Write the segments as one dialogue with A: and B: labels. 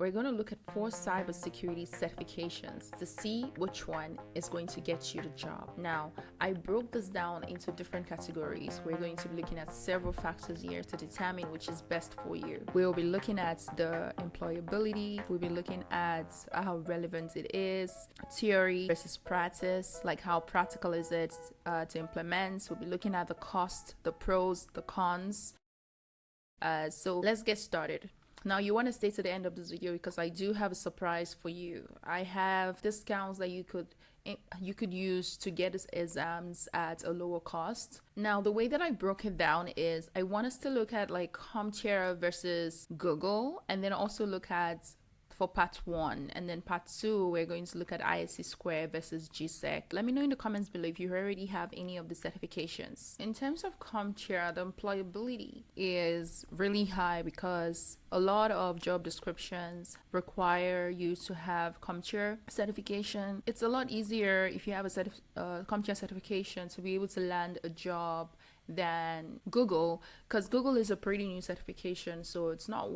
A: We're going to look at 4 cybersecurity certifications to see which one is going to get you the job. Now, I broke this down into different categories. We're going to be looking at several factors here to determine which is best for you. We'll be looking at the employability. We'll be looking at how relevant it is, theory versus practice, like how practical is it to implement. We'll be looking at the cost, the pros, the cons. So let's get started. Now, you want to stay to the end of this video because I do have a surprise for you. I have discounts that you could use to get these exams at a lower cost. Now, the way that I broke it down is I want us to look at like CompTIA versus Google, and then also look at for part 1, and then part 2 we're going to look at ISC Square versus GSEC. Let me know in the comments below if you already have any of the certifications. In terms of CompTIA, the employability is really high because a lot of job descriptions require you to have CompTIA certification. It's a lot easier if you have a CompTIA certification to be able to land a job than Google, because Google is a pretty new certification, so it's not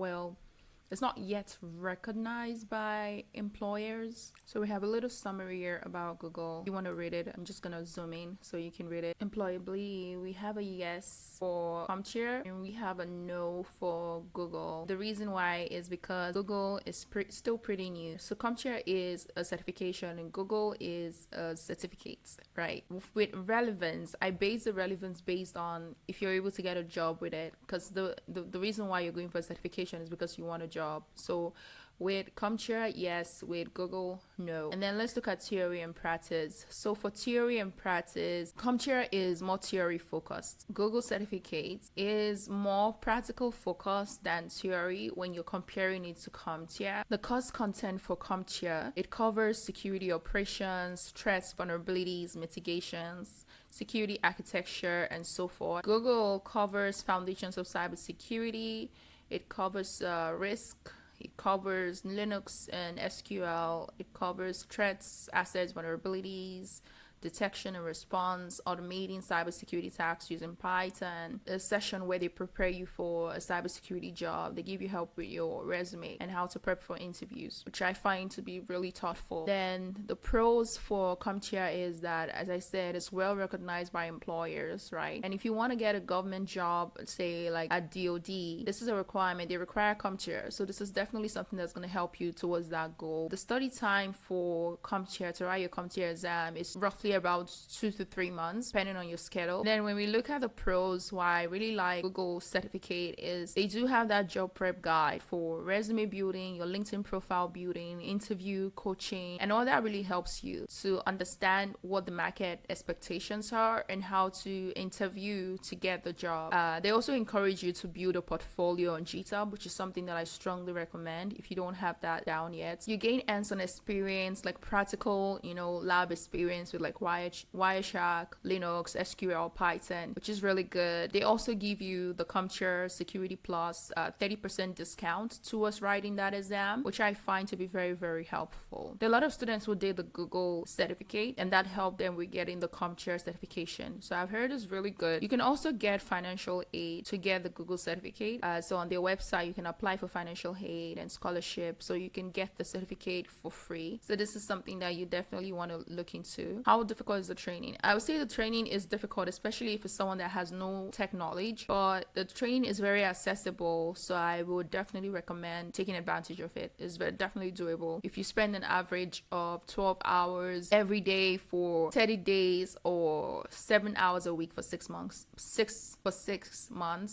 A: yet recognized by employers. So we have a little summary here about Google. If you want to read it, I'm just going to zoom in so you can read it. Employability, we have a yes for CompTIA and we have a no for Google. The reason why is because Google is still pretty new. So CompTIA is a certification and Google is a certificate, right? With relevance, I base the relevance based on if you're able to get a job with it, because the reason why you're going for a certification is because you want a job. So with CompTIA, yes. With Google, no. And then let's look at theory and practice. So for theory and practice, CompTIA is more theory focused. Google certificate is more practical focused than theory when you're comparing it to CompTIA. The course content for CompTIA, it covers security operations, threats, vulnerabilities, mitigations, security architecture, and so forth. Google covers foundations of cybersecurity. It covers risk, it covers Linux and SQL, it covers threats, assets, vulnerabilities, detection and response, automating cybersecurity attacks using Python. A session where they prepare you for a cybersecurity job. They give you help with your resume and how to prep for interviews, which I find to be really thoughtful. Then the pros for CompTIA is that, as I said, it's well recognized by employers, right? And if you want to get a government job, say like at DoD, this is a requirement. They require CompTIA. So this is definitely something that's going to help you towards that goal. The study time for CompTIA, to write your CompTIA exam, is roughly about 2 to 3 months, depending on your schedule. Then when we look at the pros, why I really like Google certificate is they do have that job prep guide for resume building, your LinkedIn profile building, interview coaching, and all that really helps you to understand what the market expectations are and how to interview to get the job. They also encourage you to build a portfolio on GitHub, which is something that I strongly recommend if you don't have that down yet. You gain hands-on experience, like practical, lab experience with like Wireshark, Linux, SQL, Python, which is really good. They also give you the CompTIA Security Plus 30% discount towards writing that exam, which I find to be very, very helpful. There are a lot of students who did the Google certificate and that helped them with getting the CompTIA certification. So I've heard it's really good. You can also get financial aid to get the Google certificate. So on their website, you can apply for financial aid and scholarship so you can get the certificate for free. So this is something that you definitely want to look into. How difficult is the training? I would say the training is difficult, especially if it's someone that has no tech knowledge, but the training is very accessible, so I would definitely recommend taking advantage of it. It's definitely doable. If you spend an average of 12 hours every day for 30 days or 7 hours a week for 6 months,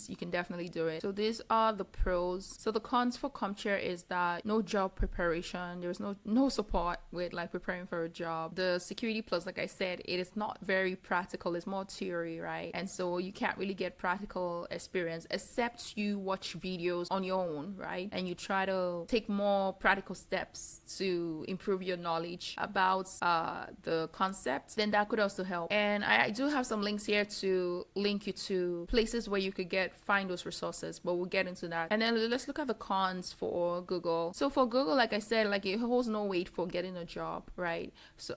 A: you can definitely do it. So these are the pros. So the cons for CompTIA is that no job preparation. There's no support with like preparing for a job. The Security Plus, like I said, it is not very practical. It's more theory, right? And so you can't really get practical experience except you watch videos on your own, right? And you try to take more practical steps to improve your knowledge about the concept. Then that could also help. And I do have some links here to link you to places where you could find those resources, but we'll get into that. And then let's look at the cons for Google. So for Google, like I said, like it holds no weight for getting a job, right? So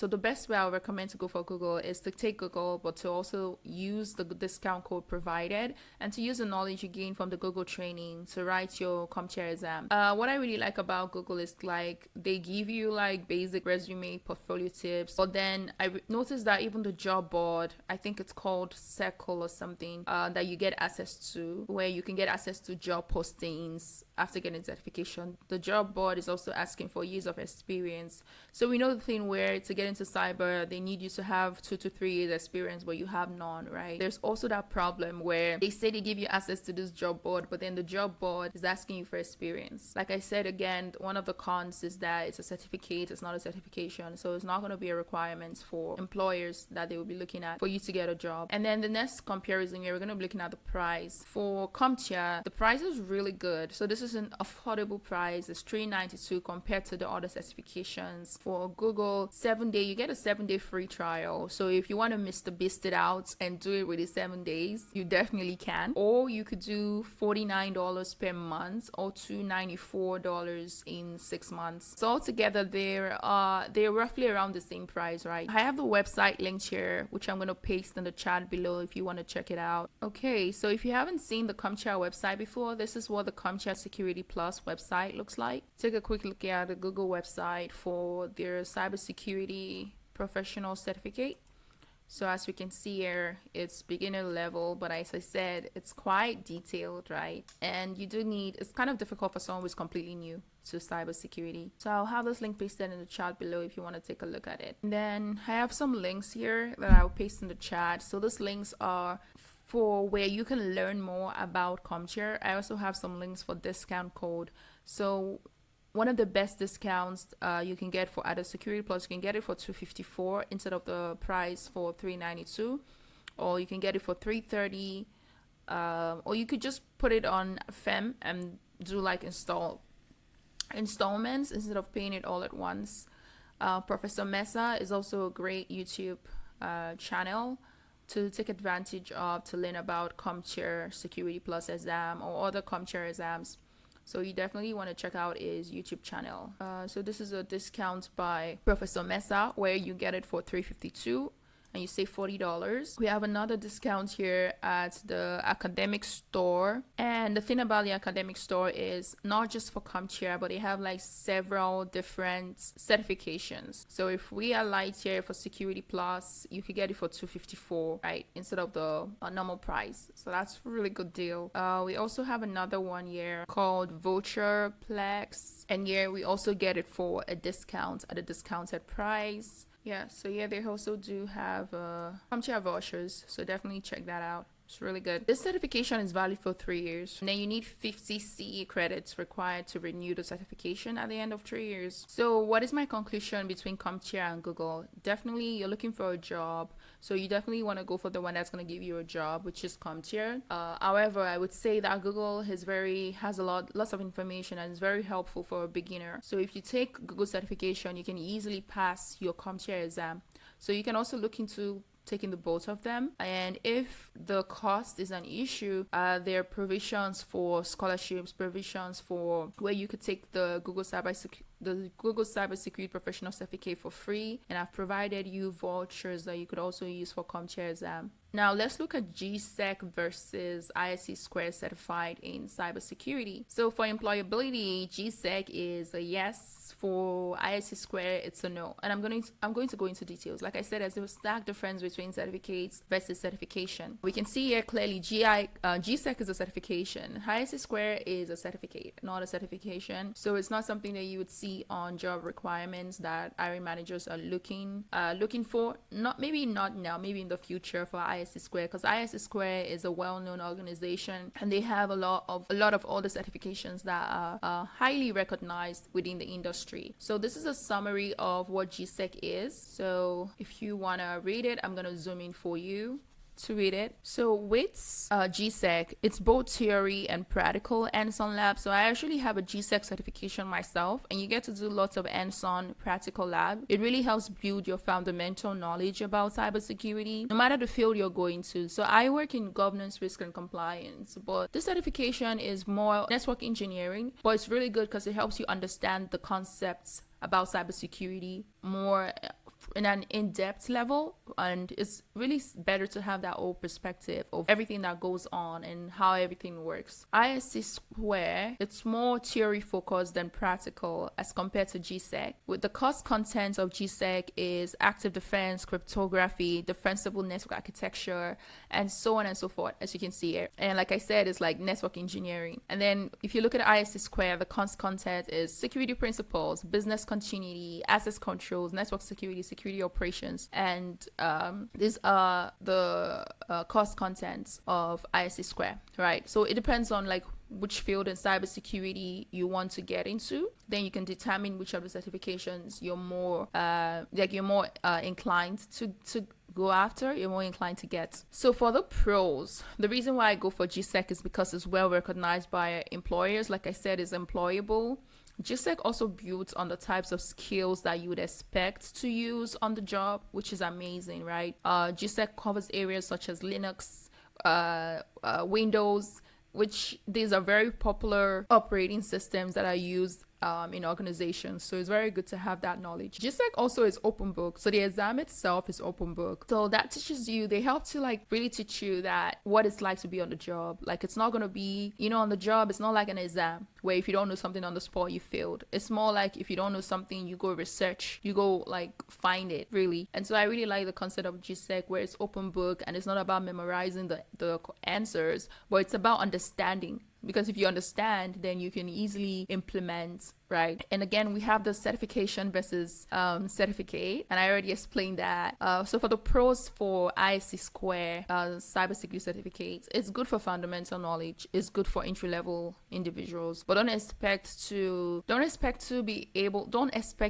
A: the best way I would recommend to go for Google is to take Google, but to also use the discount code provided and to use the knowledge you gain from the Google training to write your CompTIA exam. What I really like about Google is like they give you like basic resume portfolio tips, but then I noticed that even the job board, I think it's called Circle or something, that you get access to, where you can get access to job postings after getting certification. The job board is also asking for years of experience. So we know the thing where to get into cyber, they need you to have 2 to 3 years experience, but you have none, right? There's also that problem where they say they give you access to this job board, but then the job board is asking you for experience. Like I said, again, one of the cons is that it's a certificate, it's not a certification. So it's not going to be a requirement for employers that they will be looking at for you to get a job. And then the next comparison here, we're going to be looking at the price. For CompTIA, the price is really good. So this is an affordable price. It's $392 compared to the other certifications. For Google, 7-day, you get a 7-day free trial. So if you want to Mr. Beast it out and do it within 7 days, you definitely can. Or you could do $49 per month or $294 in 6 months. So altogether, they're roughly around the same price, right? I have the website linked here, which I'm going to paste in the chat below if you want to check it out. Okay, so if you haven't seen the CompTIA website before, this is what the CompTIA Security Plus website looks like. Take a quick look at the Google website for their cybersecurity professional certificate. So as we can see here, it's beginner level, but as I said, it's quite detailed, right? And you do need, it's kind of difficult for someone who's completely new to cybersecurity. So I'll have this link pasted in the chat below if you want to take a look at it. And then I have some links here that I'll paste in the chat. So those links are for where you can learn more about CompTIA. I also have some links for discount code. So one of the best discounts you can get for Ada Security Plus, you can get it for $254 instead of the price for $392, or you can get it for $330, or you could just put it on FEM and do like installments instead of paying it all at once. Professor Mesa is also a great YouTube channel to take advantage of to learn about CompTIA Security Plus exam or other CompTIA exams. So you definitely want to check out his YouTube channel. So this is a discount by Professor Mesa where you get it for $352 and you save $40. We have another discount here at the academic store. And the thing about the academic store is not just for CompTIA, but they have like several different certifications. So if we are light here for Security Plus, you could get it for $254, right? Instead of the normal price. So that's a really good deal. We also have another one here called Voucher Plex. And here we also get it for a discount at a discounted price. Yeah, so yeah, they also do have CompTIA vouchers, so definitely check that out. It's really good. This certification is valid for 3 years, and then you need 50 CE credits required to renew the certification at the end of 3 years. So what is my conclusion between CompTIA and Google? Definitely you're looking for a job, so you definitely want to go for the one that's going to give you a job, which is CompTIA. However, I would say that Google has lots of information and is very helpful for a beginner. So if you take Google certification, you can easily pass your CompTIA exam. So you can also look into taking the both of them, and if the cost is an issue, there are provisions for scholarships, provisions for where you could take the Google Cybersecurity Professional Certificate for free, and I've provided you vouchers that you could also use for CompTIA exam. Now let's look at GSEC versus ISC Square certified in cybersecurity. So for employability, GSEC is a yes. For ISC Square, it's a no. And I'm going to go into details. Like I said, there's a stark difference between certificates versus certification. We can see here clearly GSEC is a certification. ISC Square is a certificate, not a certification. So it's not something that you would see on job requirements that hiring managers are looking for. Maybe not now, maybe in the future for ISC Square, because ISC Square is a well-known organization and they have a lot of other certifications that are highly recognized within the industry. So this is a summary of what GSEC is. So if you want to read it, I'm going to zoom in for you to read it. So with GSEC, it's both theory and practical hands-on lab. So I actually have a GSEC certification myself, and you get to do lots of hands-on practical lab. It really helps build your fundamental knowledge about cybersecurity, no matter the field you're going to. So I work in governance, risk, and compliance, but this certification is more network engineering, but it's really good because it helps you understand the concepts about cybersecurity more in an in-depth level, and it's really better to have that whole perspective of everything that goes on and how everything works. ISC Square, it's more theory focused than practical as compared to GSEC. With the course content of GSEC is active defense, cryptography, defensible network architecture, and so on and so forth, as you can see here. And like I said, it's like network engineering. And then if you look at ISC Square, the course content is security principles, business continuity, access controls, network security, security operations, and these are the course contents of ISC Square, right? So it depends on like which field in cybersecurity you want to get into. Then you can determine which of the certifications you're more inclined to go after, you're more inclined to get. So for the pros, the reason why I go for GSEC is because it's well recognized by employers. Like I said, it's employable. GSEC also builds on the types of skills that you would expect to use on the job, which is amazing, right? GSEC covers areas such as Linux, Windows, which these are very popular operating systems that are used in organizations. So it's very good to have that knowledge. GSEC also is open book. So the exam itself is open book. So that teaches you, they help to like really teach you that what it's like to be on the job. Like it's not going to be, on the job, it's not like an exam where if you don't know something on the spot, you failed. It's more like if you don't know something, you go research, you go like find it really. And so I really like the concept of GSEC where it's open book and it's not about memorizing the answers, but it's about understanding. Because if you understand, then you can easily implement, right? And again, we have the certification versus certificate, and I already explained that. So for the pros for ISC Square cybersecurity certificates, it's good for fundamental knowledge. It's good for entry-level individuals, but don't expect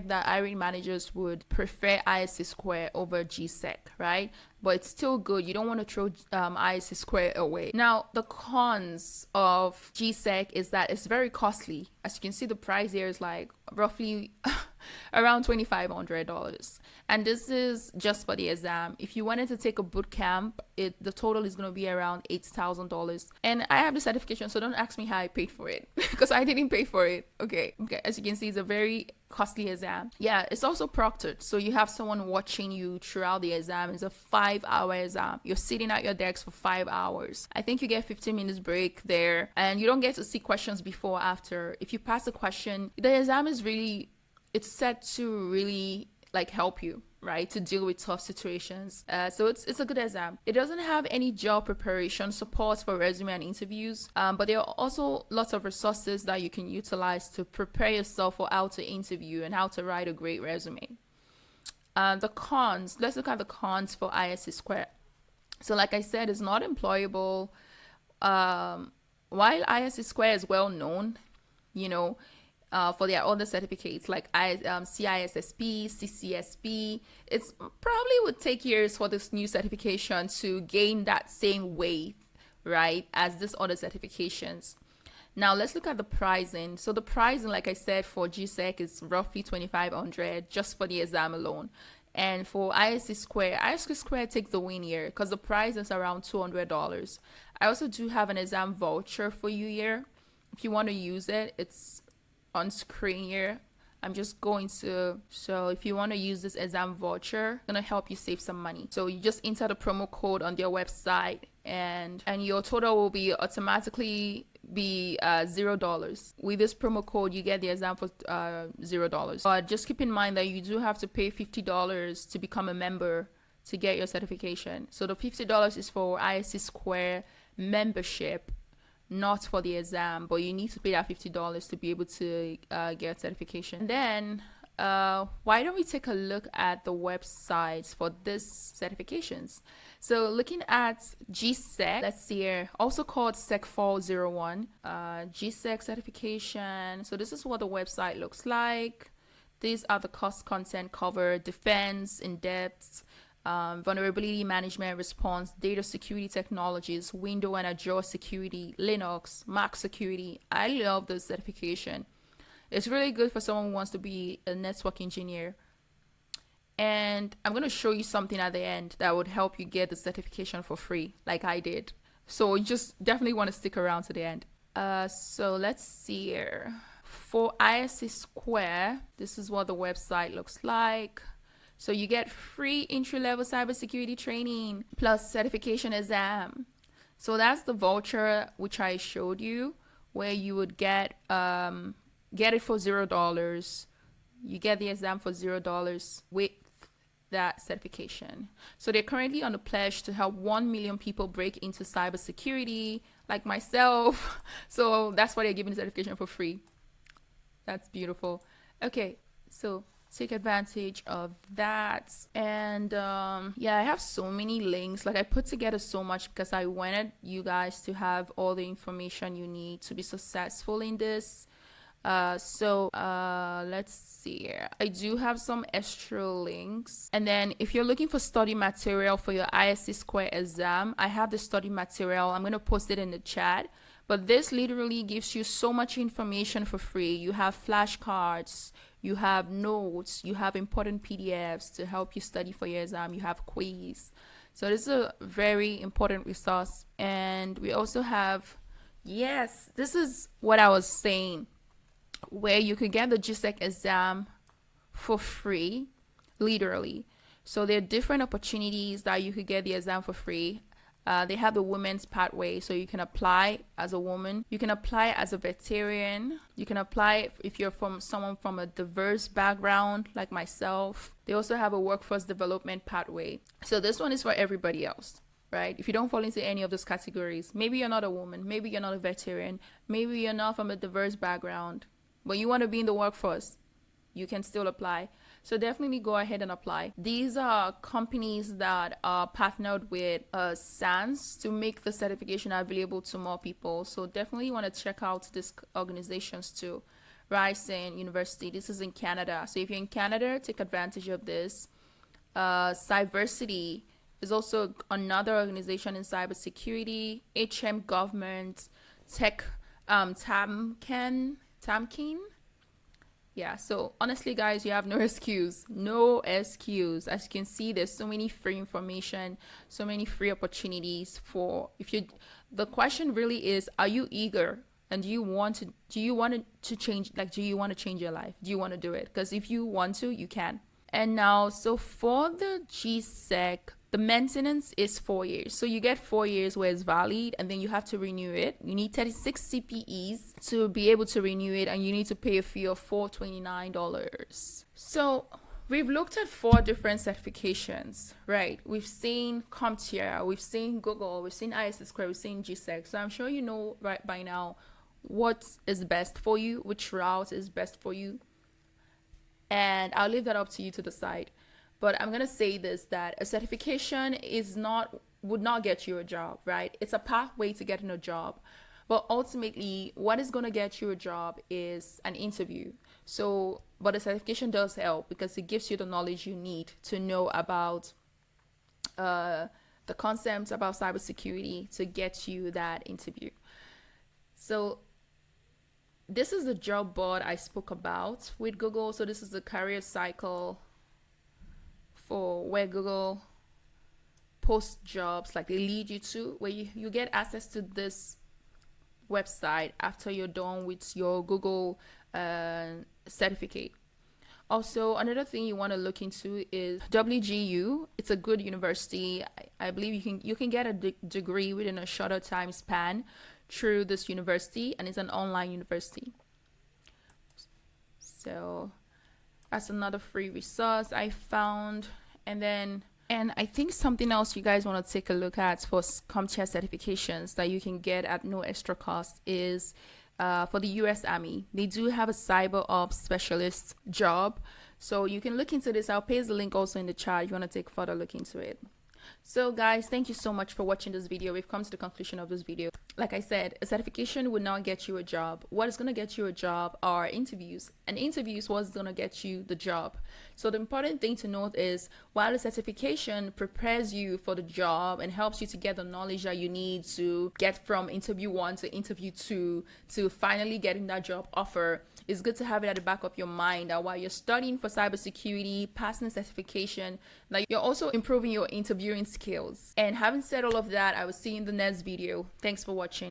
A: that hiring managers would prefer ISC Square over GSEC, right? But it's still good. You don't want to throw ISC Square away. Now, the cons of GSEC is that it's very costly. As you can see, the price here is like roughly around $2,500. And this is just for the exam. If you wanted to take a boot camp, the total is going to be around $8,000. And I have the certification, so don't ask me how I paid for it because I didn't pay for it. Okay. As you can see, it's a very costly exam. Yeah, it's also proctored. So you have someone watching you throughout the exam. It's a 5-hour exam. You're sitting at your desk for 5 hours. I think you get 15 minutes break there, and you don't get to see questions before or after. If you pass a question, the exam is really, it's set to really like help you, right, to deal with tough situations. So it's a good exam. It doesn't have any job preparation support for resume and interviews, but there are also lots of resources that you can utilize to prepare yourself for how to interview and how to write a great resume. The cons, let's look at the cons for ISC Square. So like I said, it's not employable. While ISC Square is well known, for their other certificates like CISSP, CCSP, it's probably would take years for this new certification to gain that same weight, right, as this other certifications. Now let's look at the pricing. So the pricing, like I said, for GSEC is roughly $2,500 just for the exam alone. And for ISC Square takes the win here because the price is around $200. I also do have an exam voucher for you here. If you want to use it, it's on screen here. I'm just going to, so if you want to use this exam voucher, it's gonna help you save some money. So you just enter the promo code on their website and your total will be automatically be $0. With this promo code, you get the exam for $0. But just keep in mind that you do have to pay $50 to become a member to get your certification. So the $50 is for ISC Square membership, not for the exam, but you need to pay that $50 to be able to get certification. And then why don't we take a look at the websites for this certifications? So looking at GSEC, let's see here, also called SecFall01, GSEC certification. So this is what the website looks like. These are the course content covered: defense, in-depth, vulnerability management response, data security technologies, Windows and Azure security, Linux, Mac security. I love this certification. It's really good for someone who wants to be a network engineer. And I'm going to show you something at the end that would help you get the certification for free, like I did. So you just definitely want to stick around to the end. So let's see here. For ISC Square, this is what the website looks like. So you get free entry-level cybersecurity training plus certification exam. So that's the voucher which I showed you, where you would get it for $0. You get the exam for $0 with that certification. So they're currently on a pledge to help 1 million people break into cybersecurity, like myself. So that's why they're giving the certification for free. That's beautiful. Okay, so take advantage of that. And yeah, I have so many links. Like, I put together so much because I wanted you guys to have all the information you need to be successful in this. Let's see here. I do have some extra links. And then if you're looking for study material for your ISC Square exam, I have the study material. I'm going to post it in the chat. But this literally gives you so much information for free. You have flashcards, you have notes, you have important PDFs to help you study for your exam, you have quiz. So this is a very important resource. And we also have, yes, this is what I was saying, where you could get the GSEC exam for free, literally. So there are different opportunities that you could get the exam for free. They have the women's pathway, so you can apply as a woman, you can apply as a veteran, you can apply if you're someone from a diverse background like myself. They also have a workforce development pathway. So this one is for everybody else, right? If you don't fall into any of those categories, maybe you're not a woman, maybe you're not a veteran, maybe you're not from a diverse background, but you want to be in the workforce, you can still apply. So definitely go ahead and apply. These are companies that are partnered with SANS to make the certification available to more people. So definitely want to check out these organizations too. Ryerson University, this is in Canada. So if you're in Canada, take advantage of this. Cybersecurity is also another organization in cybersecurity. HM Government, Tech, Tamkin. Yeah, so honestly, guys, you have no excuse. No excuse. As you can see, there's so many free information, so many free opportunities for the question really is, are you eager? And do you want to change, like, do you want to change your life? Do you want to do it? Because if you want to, you can. And now, so for the GSEC, the maintenance is 4 years. So you get 4 years where it's valid, and then you have to renew it. You need 36 CPEs to be able to renew it, and you need to pay a fee of $429. So we've looked at 4 different certifications, right? We've seen CompTIA, we've seen Google, we've seen ISC Square, we've seen GSEC. So I'm sure you know right by now what is best for you, which route is best for you. And I'll leave that up to you to decide. But I'm going to say this, that a certification would not get you a job, right? It's a pathway to getting a job. But ultimately, what is going to get you a job is an interview. So, but a certification does help because it gives you the knowledge you need to know about the concepts about cybersecurity to get you that interview. So this is the job board I spoke about with Google. So this is the career cycle for where Google posts jobs, like they lead you to, where you get access to this website after you're done with your Google certificate. Also, another thing you want to look into is WGU. It's a good university. I believe you can get a degree within a shorter time span through this university, and it's an online university. So that's another free resource I found. And I think something else you guys want to take a look at for CompTIA certifications that you can get at no extra cost is for the US Army. They do have a cyber ops specialist job. So you can look into this. I'll paste the link also in the chat if you want to take a further look into it. So guys, thank you so much for watching this video. We've come to the conclusion of this video. Like I said, a certification would not get you a job. What is going to get you a job are interviews, and interviews was going to get you the job. So the important thing to note is, while the certification prepares you for the job and helps you to get the knowledge that you need to get from interview 1 to interview 2 to finally getting that job offer, it's good to have it at the back of your mind that while you're studying for cybersecurity, passing the certification, like you're also improving your interviewing skills. And having said all of that, I will see you in the next video. Thanks for watching.